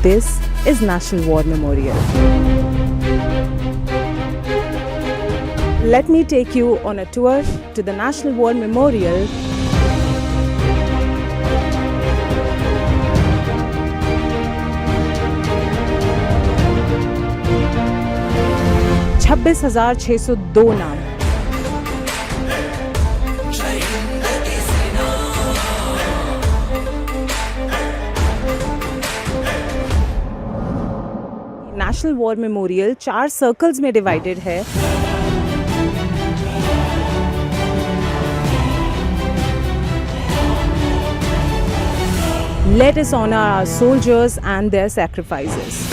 This is National War Memorial. Let me take you on a tour to the National War Memorial. $26,602 नाम। National war memorial 4 circles में divided है। Let us honor our soldiers and their sacrifices.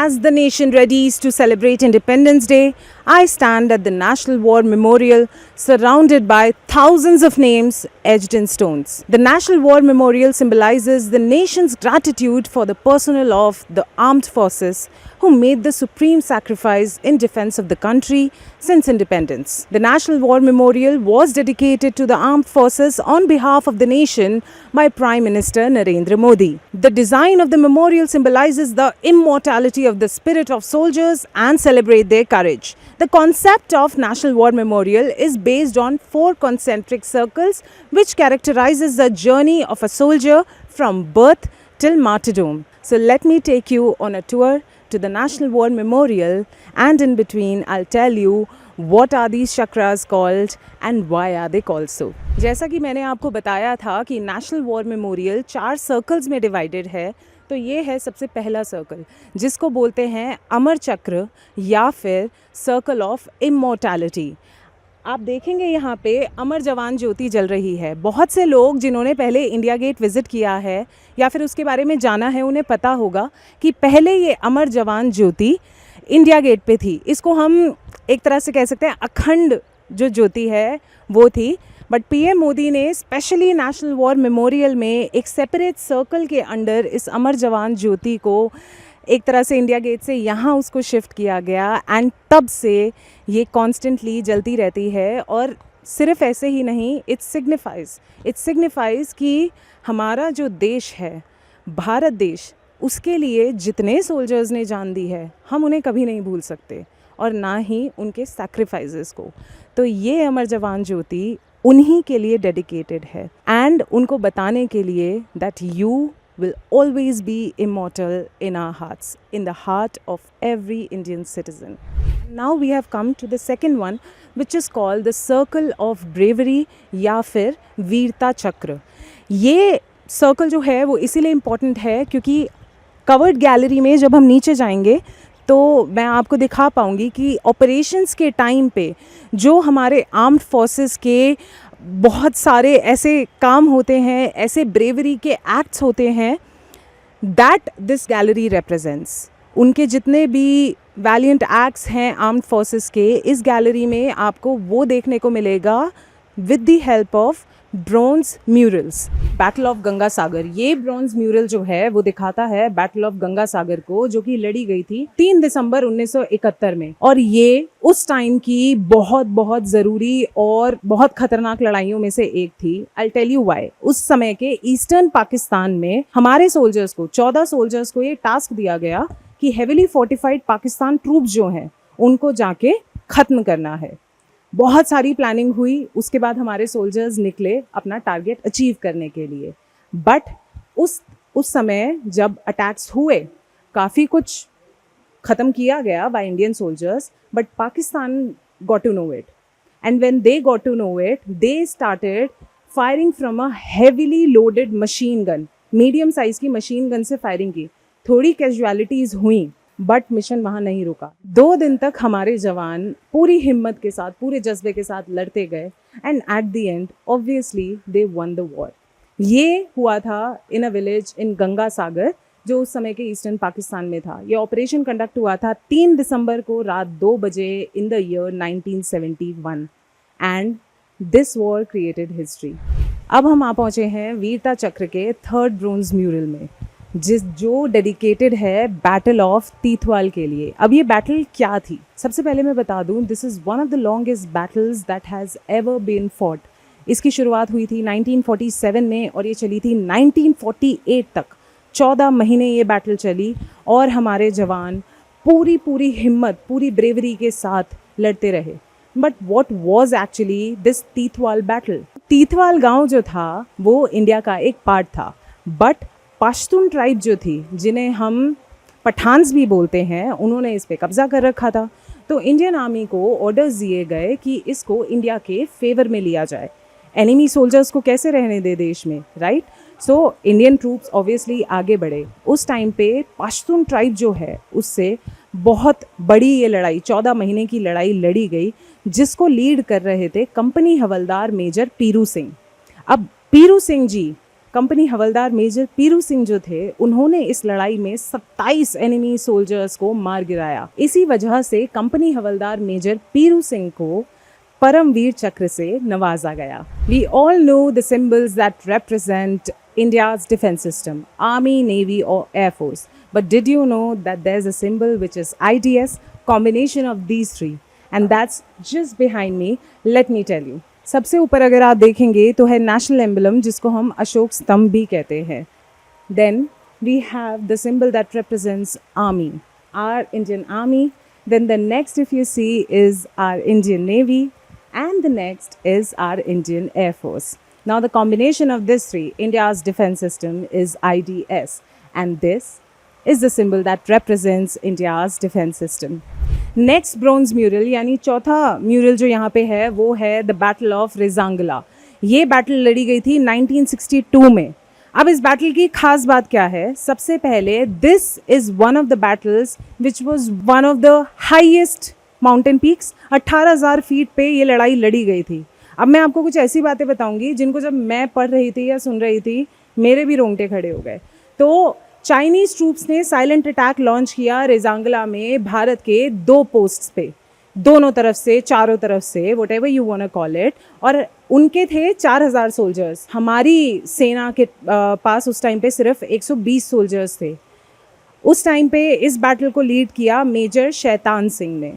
As the nation readies to celebrate Independence Day, I stand at the National War Memorial surrounded by thousands of names etched in stones. The National War Memorial symbolizes the nation's gratitude for the personnel of the armed forces who made the supreme sacrifice in defense of the country since independence. The National War Memorial was dedicated to the armed forces on behalf of the nation by Prime Minister Narendra Modi. The design of the memorial symbolizes the immortality of the spirit of soldiers and celebrate their courage. The concept of National War Memorial is based on 4 concentric circles which characterizes the journey of a soldier from birth till martyrdom. So let me take you on a tour to the National War Memorial, and in between I'll tell you what are these chakras called and why are they called so. जैसा कि मैंने आपको बताया था कि national war memorial 4 circles में divided है, तो ये है सबसे पहला सर्कल जिसको बोलते हैं अमर चक्र या फिर सर्कल ऑफ इमॉर्टैलिटी। आप देखेंगे यहाँ पे अमर जवान ज्योति जल रही है। बहुत से लोग जिन्होंने पहले इंडिया गेट विज़िट किया है या फिर उसके बारे में जाना है, उन्हें पता होगा कि पहले ये अमर जवान ज्योति इंडिया गेट पे थी। इसको हम एक तरह से कह सकते हैं अखंड जो ज्योति है वो थी, बट पीएम मोदी ने स्पेशली नेशनल वॉर मेमोरियल में एक सेपरेट सर्कल के अंडर इस अमर जवान ज्योति को एक तरह से इंडिया गेट से यहाँ उसको शिफ्ट किया गया एंड तब से ये कॉन्स्टेंटली जलती रहती है। और सिर्फ ऐसे ही नहीं, इट सिग्निफाइज कि हमारा जो देश है भारत देश, उसके लिए जितने सोल्जर्स ने जान दी है हम उन्हें कभी नहीं भूल सकते और ना ही उनके सैक्रिफाइसेस को। तो ये अमर जवान ज्योति उन्हीं के लिए डेडिकेटेड है एंड उनको बताने के लिए that you will always be immortal in our hearts, in the heart of every Indian citizen. Now we have come to the second one, which is called the Circle of Bravery या फिर वीरता चक्र। ये circle जो है वो इसीलिए important है क्योंकि कवर्ड गैलरी में जब हम नीचे जाएंगे तो मैं आपको दिखा पाऊँगी कि ऑपरेशंस के टाइम पे जो हमारे आर्म्ड फोर्सेस के बहुत सारे ऐसे काम होते हैं, ऐसे ब्रेवरी के एक्ट्स होते हैं दैट दिस गैलरी रिप्रेजेंट्स। उनके जितने भी वैलिएंट एक्ट्स हैं आर्म्ड फोर्सेस के, इस गैलरी में आपको वो देखने को मिलेगा with the help of bronze murals. Battle of Ganga Sagar, ये ब्रॉन्ज म्यूरल जो है वो दिखाता है बैटल ऑफ गंगा सागर को, जो कि लड़ी गई थी 3 दिसंबर 1971 में। और ये उस टाइम की बहुत बहुत ज़रूरी और बहुत खतरनाक लड़ाइयों में से एक थी। I tell you why. उस समय के ईस्टर्न पाकिस्तान में हमारे सोल्जर्स को, 14 सोल्जर्स को ये टास्क दिया गया कि हेविली फोर्टिफाइड पाकिस्तान ट्रूप्स जो हैं उनको जाके ख़त्म करना है। बहुत सारी प्लानिंग हुई, उसके बाद हमारे सोल्जर्स निकले अपना टारगेट अचीव करने के लिए। बट उस समय जब अटैक्स हुए काफ़ी कुछ ख़त्म किया गया by Indian soldiers, but Pakistan got to know it and when they got to know it they started firing from a heavily loaded machine gun. Medium size की मशीन गन से फायरिंग की। थोड़ी कैजुअलिटीज़ हुई बट मिशन वहाँ नहीं रुका। 2 दिन तक हमारे जवान पूरी हिम्मत के साथ, पूरे जज्बे के साथ लड़ते गए and at the end obviously they one the war. ये हुआ था इन a village in Ganga Sagar, जो उस समय के ईस्टर्न पाकिस्तान में था। ये ऑपरेशन कंडक्ट हुआ था 3 दिसंबर को रात 2 बजे in the year 1971 and this war created history. अब हम आ पहुँचे हैं वीरता चक्र के 3rd ब्रोंज म्यूरल में। जो डेडिकेटेड है बैटल ऑफ तीथवाल के लिए। अब ये बैटल क्या थी, सबसे पहले मैं बता दूं, this is one of the longest battles that has ever been fought. इसकी शुरुआत हुई थी 1947 में और ये चली थी 1948 तक। 14 महीने ये बैटल चली और हमारे जवान पूरी हिम्मत, पूरी ब्रेवरी के साथ लड़ते रहे। But what was actually this Tithwal battle? Tithwal गांव जो था वो इंडिया का एक पार्ट था, बट पश्तून ट्राइब जो थी, जिन्हें हम पठान्स भी बोलते हैं, उन्होंने इस पे कब्जा कर रखा था। तो इंडियन आर्मी को ऑर्डर्स दिए गए कि इसको इंडिया के फेवर में लिया जाए। एनिमी सोल्जर्स को कैसे रहने दे देश में, right? So Indian troops obviously आगे बढ़े। उस टाइम पे पश्तून ट्राइब जो है उससे बहुत बड़ी ये लड़ाई, 14 महीने की लड़ाई लड़ी गई, जिसको लीड कर रहे थे कंपनी हवलदार मेजर पीरू सिंह। अब पीरू सिंह जी, कंपनी हवलदार मेजर पीरू सिंह जो थे, उन्होंने इस लड़ाई में 27 एनिमी सोल्जर्स को मार गिराया। इसी वजह से कंपनी हवलदार मेजर पीरू सिंह को परमवीर चक्र से नवाजा गया। We all know the symbols that represent India's defense system, Army, Navy or Air Force. But did you know that there's a symbol which is IDS, combination of these three, and that's just behind me. Let me tell you. सबसे ऊपर अगर आप देखेंगे तो है national emblem, जिसको हम अशोक स्तंभ भी कहते हैं। Then we have the symbol that represents army, our Indian army. Then the next if you see is our Indian navy, and the next is our Indian Air Force. Now the combination of these three, India's defense system, is IDS, and this is the symbol that represents India's defense system. Next bronze mural, यानी चौथा mural जो यहाँ पे है वो है the battle of Rezang La. ये battle लड़ी गई थी 1962 में। अब इस बैटल की खास बात क्या है? सबसे पहले this is one of the battles which was one of the highest mountain peaks. 18,000 feet पे ये लड़ाई लड़ी गई थी। अब मैं आपको कुछ ऐसी बातें बताऊंगी जिनको जब मैं पढ़ रही थी या सुन रही थी मेरे भी रोंगटे खड़े हो गए। तो चाइनीज़ ट्रूप्स ने साइलेंट अटैक लॉन्च किया रेजांगला में भारत के 2 पोस्ट्स पे, दोनों तरफ से, चारों तरफ से, whatever you want to call it. और उनके थे 4,000 सोल्जर्स। हमारी सेना के पास उस टाइम पे सिर्फ 120 सोल्जर्स थे। उस टाइम पे इस बैटल को लीड किया मेजर शैतान सिंह ने।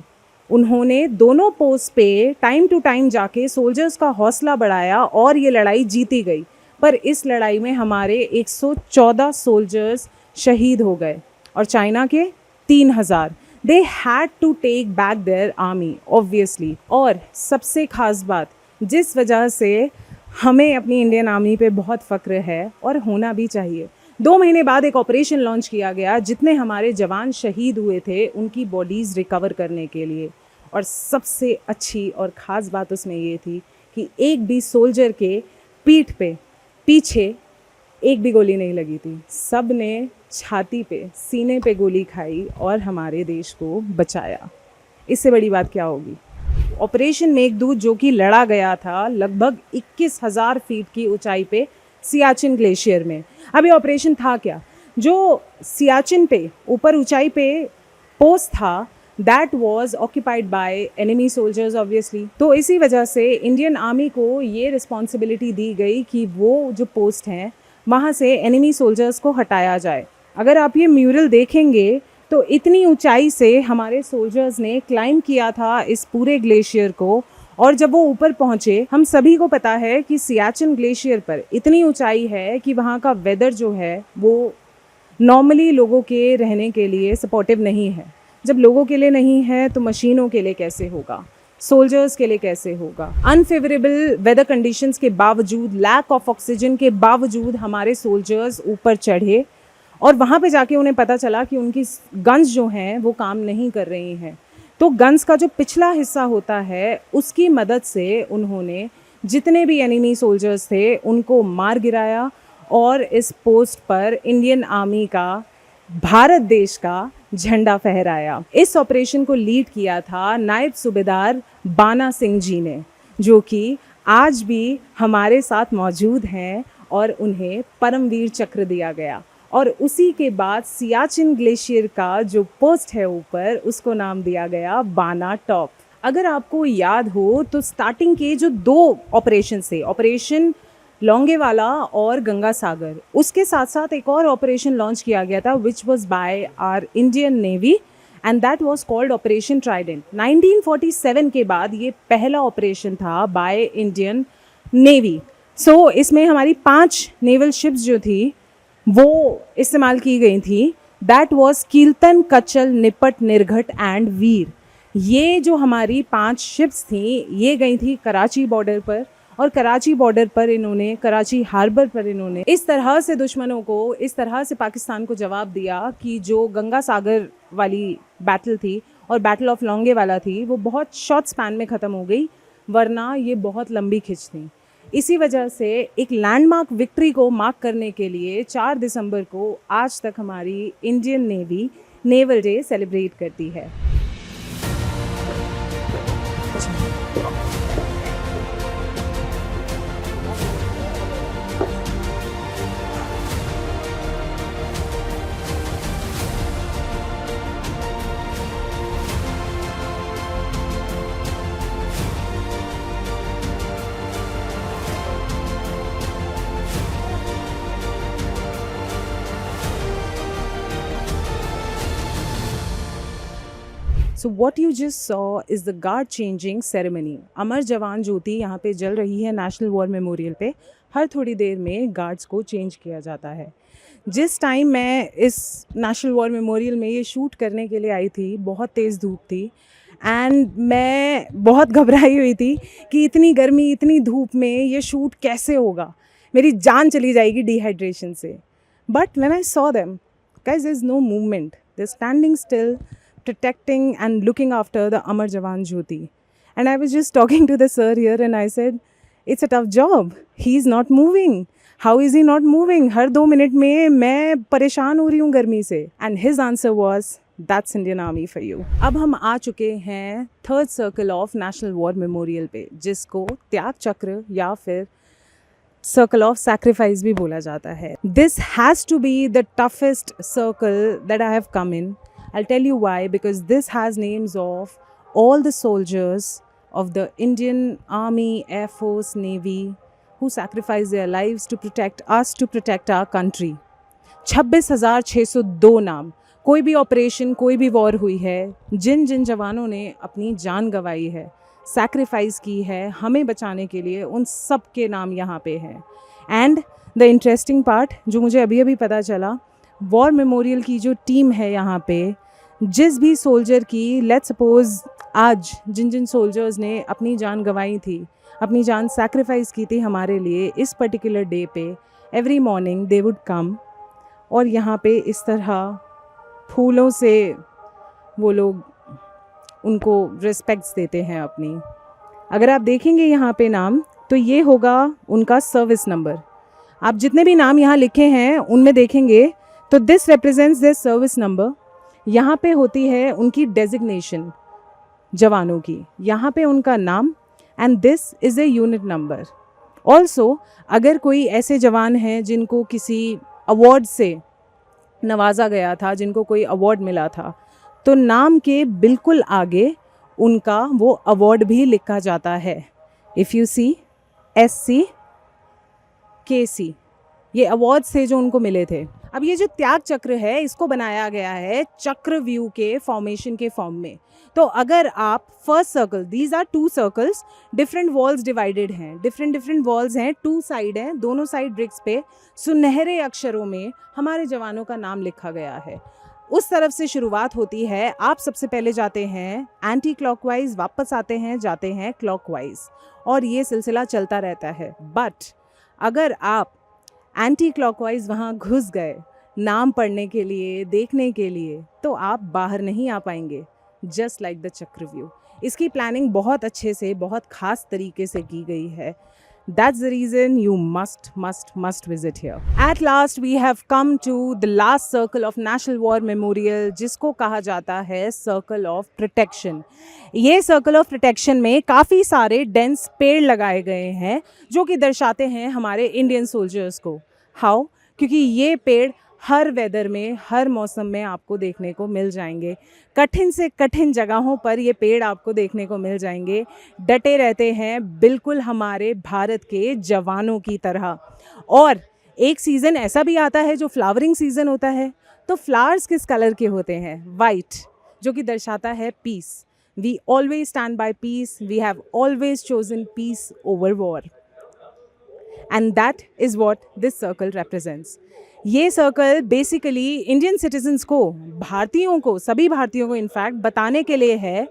उन्होंने दोनों पोस्ट पे टाइम टू टाइम जाके सोल्जर्स का हौसला बढ़ाया और ये लड़ाई जीती गई। पर इस लड़ाई में हमारे 114 सोल्जर्स शहीद हो गए और चाइना के 3,000। They had to take back their army obviously. और सबसे खास बात, जिस वजह से हमें अपनी इंडियन आर्मी पे बहुत फ़ख्र है और होना भी चाहिए, 2 महीने बाद एक ऑपरेशन लॉन्च किया गया जितने हमारे जवान शहीद हुए थे उनकी बॉडीज़ रिकवर करने के लिए। और सबसे अच्छी और ख़ास बात उसमें ये थी कि एक भी सोल्जर के पीठ पे, पीछे एक भी गोली नहीं लगी थी। सब ने छाती पे, सीने पे गोली खाई और हमारे देश को बचाया। इससे बड़ी बात क्या होगी? ऑपरेशन मेघदूत जो कि लड़ा गया था लगभग 21,000 फीट की ऊंचाई पे सियाचिन ग्लेशियर में। अब ये ऑपरेशन था क्या? जो सियाचिन पे ऊपर ऊंचाई पे पोस्ट था, that was occupied by enemy soldiers obviously. तो इसी वजह से इंडियन आर्मी को ये रिस्पॉन्सिबिलिटी दी गई कि वो जो पोस्ट हैं वहाँ से एनिमी सोल्जर्स को हटाया जाए। अगर आप ये म्यूरल देखेंगे तो इतनी ऊंचाई से हमारे सोल्जर्स ने क्लाइंब किया था इस पूरे ग्लेशियर को। और जब वो ऊपर पहुँचे, हम सभी को पता है कि सियाचिन ग्लेशियर पर इतनी ऊंचाई है कि वहाँ का वेदर जो है वो नॉर्मली लोगों के रहने के लिए सपोर्टिव नहीं है। जब लोगों के लिए नहीं है तो मशीनों के लिए कैसे होगा, सोल्जर्स के लिए कैसे होगा? अनफेवरेबल वेदर कंडीशंस के बावजूद, लैक ऑफ ऑक्सीजन के बावजूद हमारे सोल्जर्स ऊपर चढ़े और वहाँ पे जाके उन्हें पता चला कि उनकी गन्स जो हैं वो काम नहीं कर रही हैं। तो गन्स का जो पिछला हिस्सा होता है उसकी मदद से उन्होंने जितने भी एनिमी सोल्जर्स थे उनको मार गिराया और इस पोस्ट पर इंडियन आर्मी का, भारत देश का झंडा फहराया। इस ऑपरेशन को लीड किया था नायब सूबेदार बाना सिंह जी ने, जो कि आज भी हमारे साथ मौजूद हैं और उन्हें परमवीर चक्र दिया गया। और उसी के बाद सियाचिन ग्लेशियर का जो पोस्ट है ऊपर, उसको नाम दिया गया बाना टॉप। अगर आपको याद हो तो स्टार्टिंग के जो 2 ऑपरेशन थे, ऑपरेशन लोंगेवाला और गंगा सागर। उसके साथ साथ एक और ऑपरेशन लॉन्च किया गया था which was by our Indian navy and that was called operation trident. 1947 के बाद ये पहला ऑपरेशन था बाय इंडियन नेवी। सो इसमें हमारी 5 नेवल शिप्स जो थी वो इस्तेमाल की गई थी। दैट वॉज कीर्तन, कचल, निपट, निर्घट एंड वीर। ये जो हमारी 5 शिप्स थी ये गई थी कराची बॉर्डर पर, और कराची बॉर्डर पर इन्होंने, कराची हार्बर पर इन्होंने इस तरह से दुश्मनों को, इस तरह से पाकिस्तान को जवाब दिया कि जो गंगा सागर वाली बैटल थी और बैटल ऑफ लोंगेवाला थी वो बहुत शॉर्ट स्पैन में ख़त्म हो गई, वरना ये बहुत लंबी खिंच थी। इसी वजह से एक लैंडमार्क विक्ट्री को मार्क करने के लिए 4 दिसंबर को आज तक हमारी Indian navy naval day celebrate करती है। So what you just saw is the guard changing ceremony. अमर जवान ज्योति यहाँ पे जल रही है नेशनल वॉर मेमोरियल पे। हर थोड़ी देर में गार्ड्स को चेंज किया जाता है। जिस टाइम मैं इस नेशनल वॉर मेमोरियल में ये शूट करने के लिए आई थी, बहुत तेज़ धूप थी एंड मैं बहुत घबराई हुई थी कि इतनी गर्मी, इतनी धूप में ये शूट कैसे होगा, मेरी जान चली जाएगी डिहाइड्रेशन से। But when I saw them, guys, there is no movement, they are standing still, protecting and looking after the Amar Jawan Jyoti. And I was just talking to the sir here and I said, it's a tough job. He's not moving. How is he not moving? Her 2 minute में मैं परेशान हो रही हूँ गर्मी से. And his answer was, that's Indian Army for you. अब हम आ चुके हैं 3rd circle of national war memorial पे, जिसको त्याग चक्र या फिर सर्कल ऑफ सैक्रिफाइस भी बोला जाता है. This has to be the toughest circle that I have come in. I'll tell you why, because this has names of all the soldiers of the Indian Army, Air Force, Navy who sacrificed their lives to protect us, to protect our country. 26,602 नाम. कोई भी operation, कोई भी war हुई है, जिन जिन जवानों ने अपनी जान गंवाई है, सैक्रिफाइस की है हमें बचाने के लिए, उन सब के नाम यहाँ पे हैं. एंड द इंटरेस्टिंग पार्ट जो मुझे अभी अभी पता चला, वॉर मेमोरियल की जो टीम है यहाँ पे, जिस भी सोल्जर की, लेट्स सपोज आज जिन जिन सोल्जर्स ने अपनी जान गंवाई थी, अपनी जान सैक्रिफाइस की थी हमारे लिए, इस पर्टिकुलर डे पे every morning they would come और यहाँ पे इस तरह फूलों से वो लोग उनको रिस्पेक्ट्स देते हैं अपनी. अगर आप देखेंगे यहाँ पे नाम, तो ये होगा उनका सर्विस नंबर. आप जितने भी नाम यहाँ लिखे हैं उनमें देखेंगे तो this represents their service number. यहाँ पे होती है उनकी डेजिग्नेशन जवानों की, यहाँ पे उनका नाम, and this is a unit number. Also अगर कोई ऐसे जवान हैं जिनको किसी अवार्ड से नवाजा गया था, जिनको कोई अवार्ड मिला था, तो नाम के बिल्कुल आगे उनका वो अवार्ड भी लिखा जाता है. If you see SC KC, ये अवार्ड्स थे जो उनको मिले थे. अब ये जो त्याग चक्र है, इसको बनाया गया है चक्रव्यूह के फॉर्मेशन के फॉर्म में. तो अगर आप first circle, these are 2 circles, different walls divided हैं, डिफरेंट वॉल्स हैं, 2 साइड हैं, दोनों साइड ब्रिक्स पे सुनहरे अक्षरों में हमारे जवानों का नाम लिखा गया है. उस तरफ से शुरुआत होती है. आप सबसे पहले जाते हैं एंटी क्लॉकवाइज, वापस आते हैं, जाते हैं क्लॉकवाइज, और ये सिलसिला चलता रहता है. बट अगर आप एंटी क्लॉकवाइज वहाँ घुस गए नाम पढ़ने के लिए, देखने के लिए, तो आप बाहर नहीं आ पाएंगे. जस्ट लाइक द चक्रव्यूह. इसकी प्लानिंग बहुत अच्छे से, बहुत ख़ास तरीके से की गई है. That's the reason you must visit here. At last we have come to the last circle of National War Memorial, जिसको कहा जाता है Circle of Protection. ये Circle of Protection में काफ़ी सारे डेंस पेड़ लगाए गए हैं जो कि दर्शाते हैं हमारे इंडियन सोल्जर्स को. How? क्योंकि ये पेड़ हर वेदर में, हर मौसम में आपको देखने को मिल जाएंगे। कठिन से कठिन जगहों पर ये पेड़ आपको देखने को मिल जाएंगे। डटे रहते हैं बिल्कुल हमारे भारत के जवानों की तरह। और एक सीज़न ऐसा भी आता है जो फ्लावरिंग सीज़न होता है, तो फ्लावर्स किस कलर के होते हैं? वाइट, जो कि दर्शाता है peace. We always stand by peace, we have always chosen peace over war, and that is what this circle represents. ये सर्कल बेसिकली इंडियन सिटीजन्स को, भारतीयों को, सभी भारतीयों को इनफैक्ट बताने के लिए है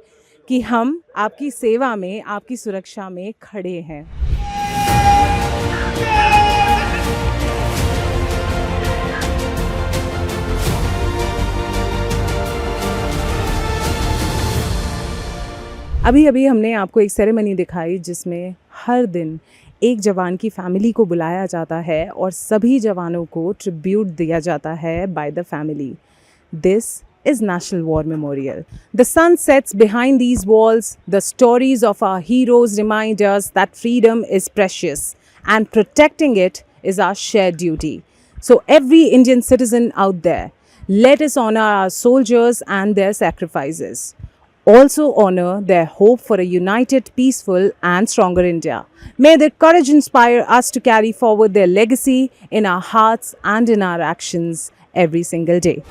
कि हम आपकी सेवा में, आपकी सुरक्षा में खड़े हैं। अभी अभी हमने आपको एक सेरेमनी दिखाई जिसमें हर दिन एक जवान की फैमिली को बुलाया जाता है और सभी जवानों को ट्रिब्यूट दिया जाता है by the family. This is National War Memorial. The sun sets behind these walls. The stories of our heroes remind us that freedom is precious and protecting it is our shared duty. So every Indian citizen out there, let us honor our soldiers and their sacrifices. Also honor their hope for a united, peaceful and stronger India. May their courage inspire us to carry forward their legacy in our hearts and in our actions every single day.